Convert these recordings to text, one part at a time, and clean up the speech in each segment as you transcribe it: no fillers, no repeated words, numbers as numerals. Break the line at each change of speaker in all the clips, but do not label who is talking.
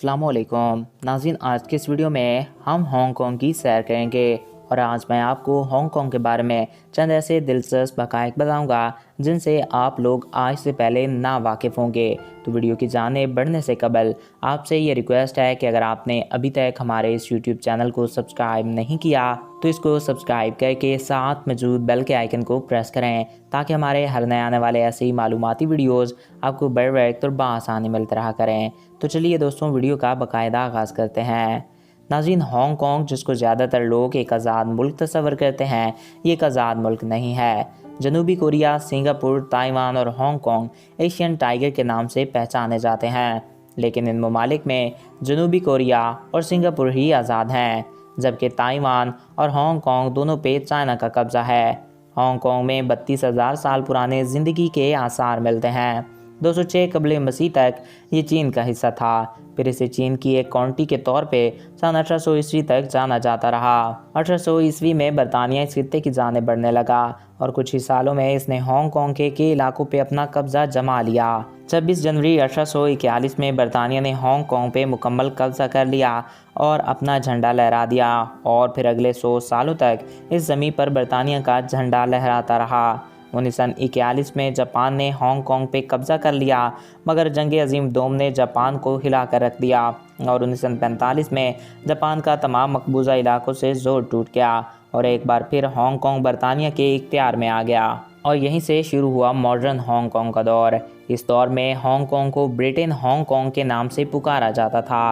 अस्सलामुअलैकुम नाज़रीन, आज के इस वीडियो में हम हांगकांग की सैर करेंगे और आज मैं आपको हांगकांग के बारे में चंद ऐसे दिलचस्प हक़ाइक़ बताऊंगा जिनसे आप लोग आज से पहले ना वाकिफ़ होंगे। तो वीडियो की जाने बढ़ने से कबल आपसे ये रिक्वेस्ट है कि अगर आपने अभी तक हमारे इस यूट्यूब चैनल को सब्सक्राइब नहीं किया तो इसको सब्सक्राइब करके साथ मौजूद बेल के आइकन को प्रेस करें ताकि हमारे हर नए आने वाले ऐसे ही मालूमाती वीडियोज़ आपको बर वक्त और बआसानी मिलते रहा करें। तो चलिए दोस्तों, वीडियो का बाकायदा आगाज़ करते हैं। नाज़रीन, हांगकांग जिसको ज़्यादातर लोग एक आज़ाद मुल्क तस्वर करते हैं, ये एक आज़ाद मुल्क नहीं है। जनूबी कोरिया, सिंगापुर, ताइवान और हांगकांग एशियन टाइगर के नाम से पहचाने जाते हैं, लेकिन इन ममालिक में जनूबी कोरिया और सिंगापुर ही आज़ाद हैं, जबकि ताइवान और हांगकांग दोनों पे चाइना का कब्ज़ा है। हांगकांग में 32,000 साल पुराने ज़िंदगी के आसार मिलते हैं। 206 कबल मसीह तक ये चीन का हिस्सा था, फिर इसे चीन की एक काउंटी के तौर पे सन 1800 ईस्वी तक जाना जाता रहा। 1800 ईस्वी में बरतानिया इस खित्ते की जाने बढ़ने लगा और कुछ ही सालों में इसने हांगकांग के इलाकों पे अपना कब्जा जमा लिया। 26 जनवरी 1841 में बरतानिया ने हांगकांग पे मुकम्मल कब्जा कर लिया और अपना झंडा लहरा दिया और फिर अगले 100 सालों तक इस ज़मीन पर बरतानिया का झंडा लहराता रहा। 1941 में जापान ने हांगकांग पे कब्जा कर लिया, मगर जंग अजीम दोम ने जापान को हिला कर रख दिया और 1945 में जापान का तमाम मकबूजा इलाकों से जोर टूट गया और एक बार फिर हांगकांग बरतानिया के इख्तियार में आ गया और यहीं से शुरू हुआ मॉडर्न हांगकांग का दौर। इस दौर में हांगकांग को ब्रिटेन हांगकांग के नाम से पुकारा जाता था।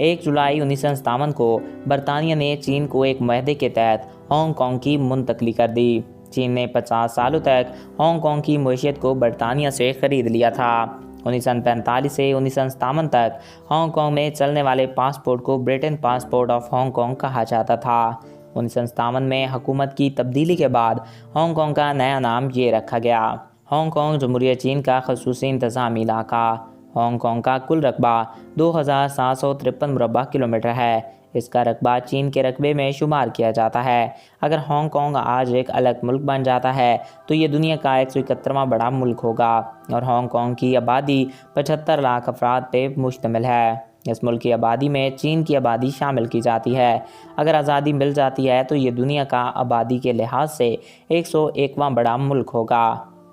1 जुलाई 1957 को बरतानिया ने चीन को एक मुआहदे के तहत हांगकांग की मुंतकली कर दी। चीन ने 50 सालों तक हांगकांग की मईशत को बरतानिया से ख़रीद लिया था। 1945 से 1957 तक हांगकांग में चलने वाले पासपोर्ट को ब्रिटेन पासपोर्ट ऑफ हांगकांग कहा जाता था। 1957 में हुकूमत की तब्दीली के बाद हांगकांग का नया नाम ये रखा गया, हांगकांग जमहूरियत चीन का खसूसी इंतज़ामी इलाका। हांगकांग का कुल रकबा 2753 मुरबा किलोमीटर है। इसका रकबा चीन के रकबे में शुमार किया जाता है। अगर हांगकांग आज एक अलग मुल्क बन जाता है तो ये दुनिया का 171वां बड़ा मुल्क होगा और हांगकांग की आबादी 75 लाख अफराद पे मुश्तमिल है। इस मुल्क की आबादी में चीन की आबादी शामिल की जाती है। अगर आज़ादी मिल जाती है तो ये दुनिया का आबादी के लिहाज से 101वां बड़ा मुल्क होगा।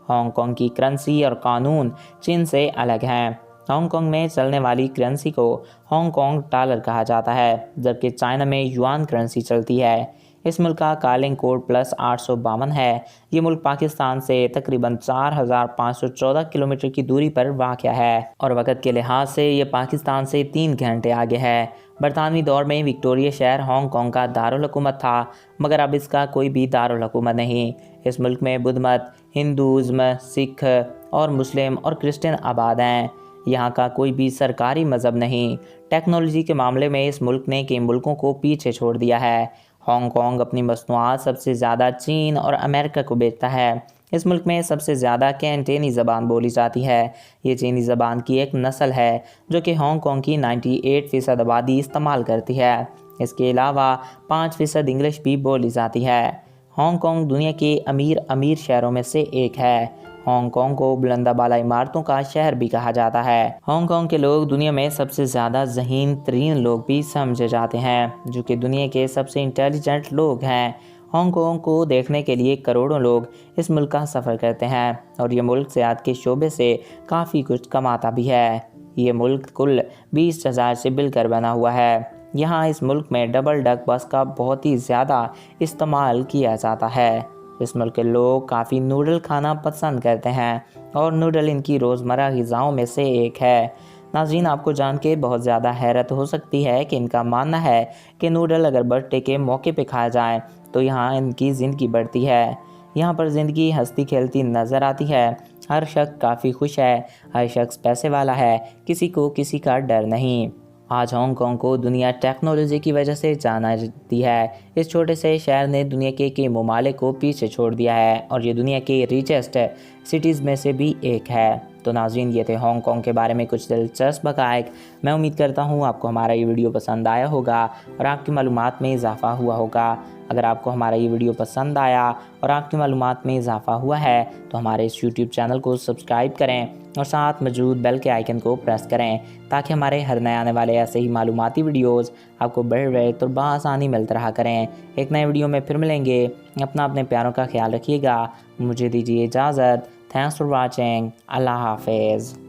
हांगकांग की करेंसी और कानून चीन से अलग हैं। हांगकांग में चलने वाली करेंसी को हांगकांग डॉलर कहा जाता है, जबकि चाइना में युआन करेंसी चलती है। इस मुल्क का कालिंग कोड +852 है। ये मुल्क पाकिस्तान से तकरीबन 4514 किलोमीटर की दूरी पर वाक़या है और वक़्त के लिहाज से ये पाकिस्तान से 3 घंटे आगे है। बरतानवी दौर में विक्टोरिया शहर हांगकांग का दारुल हुकूमत था, मगर अब इसका कोई भी दारुल हुकूमत नहीं। इस मुल्क में बुद्ध मत, हिंदूज़्म, सिख और मुस्लिम और क्रिश्चियन आबाद हैं। यहाँ का कोई भी सरकारी मज़हब नहीं। टेक्नोलॉजी के मामले में इस मुल्क ने कई मुल्कों को पीछे छोड़ दिया है। हांगकांग अपनी मसनूआत सबसे ज़्यादा चीन और अमेरिका को बेचता है। इस मुल्क में सबसे ज़्यादा कैंटेनी ज़बान बोली जाती है। ये चीनी ज़बान की एक नस्ल है जो कि हांगकांग की 98% आबादी इस्तेमाल करती है। इसके अलावा 5% इंग्लिश भी बोली जाती है। हांगकांग दुनिया के अमीर शहरों में से एक है। हांगकांग को बुलंदाबाला इमारतों का शहर भी कहा जाता है। हांगकांग के लोग दुनिया में सबसे ज़्यादा ज़हीन तरीन लोग भी समझे जाते हैं, जो कि दुनिया के सबसे इंटेलिजेंट लोग हैं। हांगकांग को देखने के लिए करोड़ों लोग इस मुल्क का सफ़र करते हैं और ये मुल्क सेहत के शोबे से काफ़ी कुछ कमाता भी है। ये मुल्क कुल 20,000 से मिलकर बना हुआ है। यहाँ इस मुल्क में डबल डक बस का बहुत ही ज़्यादा इस्तेमाल किया जाता है। इस मुल्क के लोग काफ़ी नूडल खाना पसंद करते हैं और नूडल इनकी रोज़मर्रा ग़िज़ाओं में से एक है। नाज़रीन, आपको जान के बहुत ज़्यादा हैरत हो सकती है कि इनका मानना है कि नूडल अगर बर्थडे के मौके पे खाया जाए तो यहाँ इनकी ज़िंदगी बढ़ती है। यहाँ पर ज़िंदगी हंसती खेलती नज़र आती है। हर शख्स काफ़ी खुश है, हर शख्स पैसे वाला है, किसी को किसी का डर नहीं। आज हांगकांग को दुनिया टेक्नोलॉजी की वजह से जाना जाती है। इस छोटे से शहर ने दुनिया के कई ममालिक को पीछे छोड़ दिया है और ये दुनिया के रिचेस्ट सिटीज़ में से भी एक है। तो नाज़रीन, ये थे हांगकांग के बारे में कुछ दिलचस्प हक़ाइक़। मैं उम्मीद करता हूँ आपको हमारा ये वीडियो पसंद आया होगा और आपकी मालूमात में इजाफ़ा हुआ होगा। अगर आपको हमारा ये वीडियो पसंद आया और आपकी मालूमात में इजाफ़ा हुआ है तो हमारे इस यूट्यूब चैनल को सब्सक्राइब करें और साथ मौजूद बेल के आइकन को प्रेस करें, ताकि हमारे हर नए आने वाले ऐसे ही मालूमाती वीडियोज़ आपको बड़े तो बआसानी मिलते रहा करें। एक नए वीडियो में फिर मिलेंगे। अपने प्यारों का ख्याल रखिएगा। मुझे दीजिए इजाज़त। Thanks for watching. अल्लाह हाफिज़।